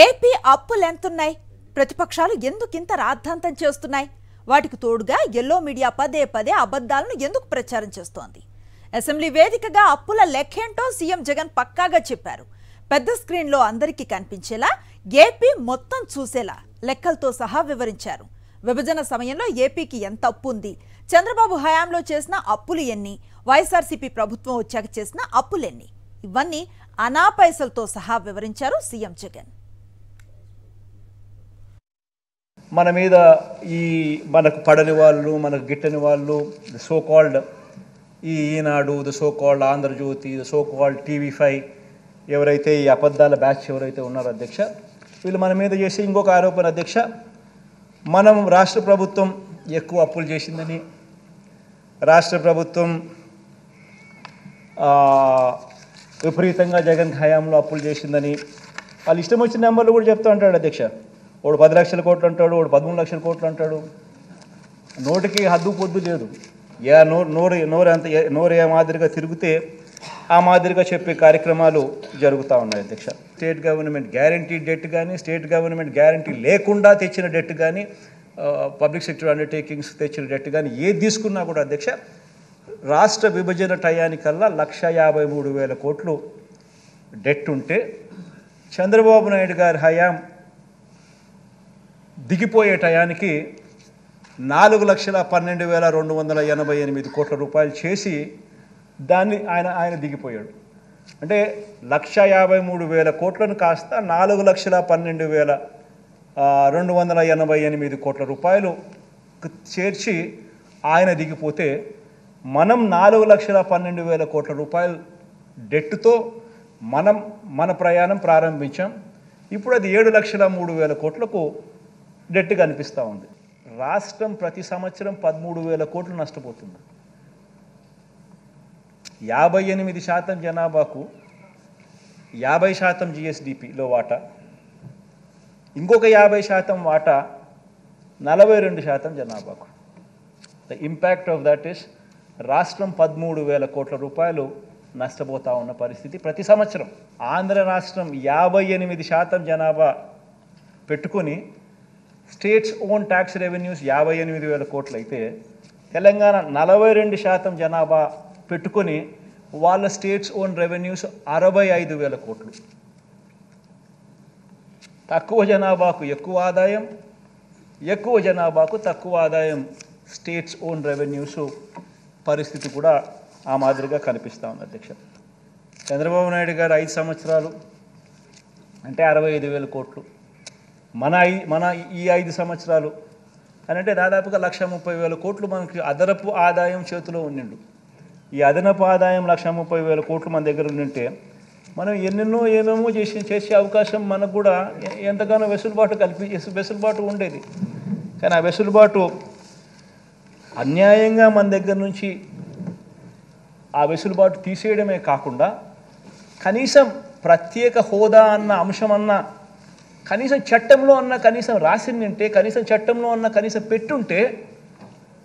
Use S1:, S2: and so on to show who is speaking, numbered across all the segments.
S1: AP అప్పులెంతున్నాయి? ప్రతిపక్షాలు ఎందుకింత రాద్ధాంతం చేస్తున్నాయి? వాటికి తోడుగా ఎల్లో మీడియా పదే పదే అబద్ధాలను ఎందుకు ప్రచారం చేస్తోంది? అసెంబ్లీ వేదికగా అప్పుల లెక్కేంటో సీఎం జగన్ పక్కాగా చెప్పారు. పెద్ద స్క్రీన్లో అందరికీ కనిపించేలా, ఏపీ మొత్తం చూసేలా లెక్కలతో సహా వివరించారు. విభజన సమయంలో ఏపీకి ఎంత అప్పు ఉంది, చంద్రబాబు హయాంలో చేసిన అప్పులు ఎన్ని, వైఎస్ఆర్సీపీ ప్రభుత్వం వచ్చాక చేసిన అప్పులెన్ని, ఇవన్నీ అనా పైసలతో సహా వివరించారు సీఎం జగన్.
S2: మన మీద మనకు పడని వాళ్ళు, మనకు గిట్టని వాళ్ళు, the so called Eenadu, the so called Andhrajyothi, the so called TV5 ఎవరైతే ఈ అబద్ధాల బ్యాచ్ ఎవరైతే ఉన్నారో అధ్యక్ష, వీళ్ళు మన మీద చేసే ఇంకొక ఆరోపణ అధ్యక్ష, మనం రాష్ట్ర ప్రభుత్వం ఎక్కువ అప్పులు చేసిందని, రాష్ట్ర ప్రభుత్వం విపరీతంగా జగన్ హయాంలో అప్పులు చేసిందని వాళ్ళు ఇష్టం వచ్చిన నెంబర్లు కూడా చెప్తూ ఉంటాడు అధ్యక్ష. వాడు 10 లక్షల కోట్లు అంటాడు, వాడు 13 లక్షల కోట్లు అంటాడు. నోటికి హద్దు పొద్దు లేదు. నోరు ఏ మాదిరిగా తిరిగితే ఆ మాదిరిగా చెప్పే కార్యక్రమాలు జరుగుతూ ఉన్నాయి అధ్యక్ష. స్టేట్ గవర్నమెంట్ గ్యారంటీ డెట్ కానీ, స్టేట్ గవర్నమెంట్ గ్యారంటీ లేకుండా తెచ్చిన డెట్ కానీ, పబ్లిక్ సెక్టర్ అండర్టేకింగ్స్ తెచ్చిన డెట్ కానీ ఏది తీసుకున్నా కూడా అధ్యక్ష, రాష్ట్ర విభజన టయానికల్లా 1,53,000 కోట్లు డెట్ ఉంటే, చంద్రబాబు నాయుడు గారి హయాం దిగిపోయే టయానికి 4,12,288 కోట్ల రూపాయలు చేసి దాన్ని ఆయన దిగిపోయాడు. అంటే 1,53,000 కోట్లను కాస్త 4,12,288 కోట్ల రూపాయలు చేర్చి ఆయన దిగిపోతే, మనం 4,12,000 కోట్ల రూపాయలు డెట్తో మన ప్రయాణం ప్రారంభించాం. ఇప్పుడు అది 7,03,000 కోట్లకు డెట్ కనిపిస్తూ ఉంది. రాష్ట్రం ప్రతి సంవత్సరం 13,000 కోట్లు నష్టపోతుంది. 58% జనాభాకు 50% GSDPలో వాటా, ఇంకొక 50% వాటా 42% జనాభాకు. The impact of that is రాష్ట్రం 13,000 కోట్ల రూపాయలు నష్టపోతూ ఉన్న పరిస్థితి ప్రతి సంవత్సరం. ఆంధ్ర రాష్ట్రం 58% జనాభా పెట్టుకొని స్టేట్స్ ఓన్ ట్యాక్స్ రెవెన్యూస్ 58,000 కోట్లు అయితే, తెలంగాణ 42% జనాభా పెట్టుకొని వాళ్ళ స్టేట్స్ ఓన్ రెవెన్యూస్ 65,000 కోట్లు. తక్కువ జనాభాకు ఎక్కువ ఆదాయం, ఎక్కువ జనాభాకు తక్కువ ఆదాయం స్టేట్స్ ఓన్ రెవెన్యూస్ పరిస్థితి కూడా ఆ మాదిరిగా కనిపిస్తూ ఉంది అధ్యక్ష. చంద్రబాబు నాయుడు గారు 5 సంవత్సరాలు అంటే 65,000 కోట్లు, మన ఈ 5 సంవత్సరాలు అని అంటే దాదాపుగా 1,30,000 కోట్లు మనకి అదనపు ఆదాయం చేతిలో ఉండిండు. ఈ అదనపు ఆదాయం 1,30,000 కోట్లు మన దగ్గర ఉండింటే మనం ఏమేమో చేసే అవకాశం మనకు కూడా ఎంతగానో వెసులుబాటు ఉండేది. కానీ ఆ వెసులుబాటు అన్యాయంగా మన దగ్గర నుంచి ఆ వెసులుబాటు తీసేయడమే కాకుండా, కనీసం ప్రత్యేక హోదా అన్న అంశమన్నా కనీసం చట్టంలో అన్న కనీసం రాసిందంటే, కనీసం చట్టంలో అన్న కనీసం పెట్టుంటే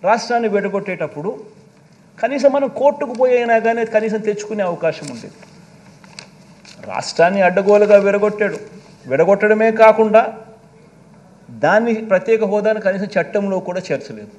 S2: రాష్ట్రాన్ని విడగొట్టేటప్పుడు కనీసం మనం కోర్టుకు పోయినా కానీ కనీసం తెచ్చుకునే అవకాశం ఉండేది. రాష్ట్రాన్ని అడ్డగోలుగా విడగొట్టడమే కాకుండా దాన్ని ప్రత్యేక హోదాను కనీసం చట్టంలో కూడా చేర్చలేదు.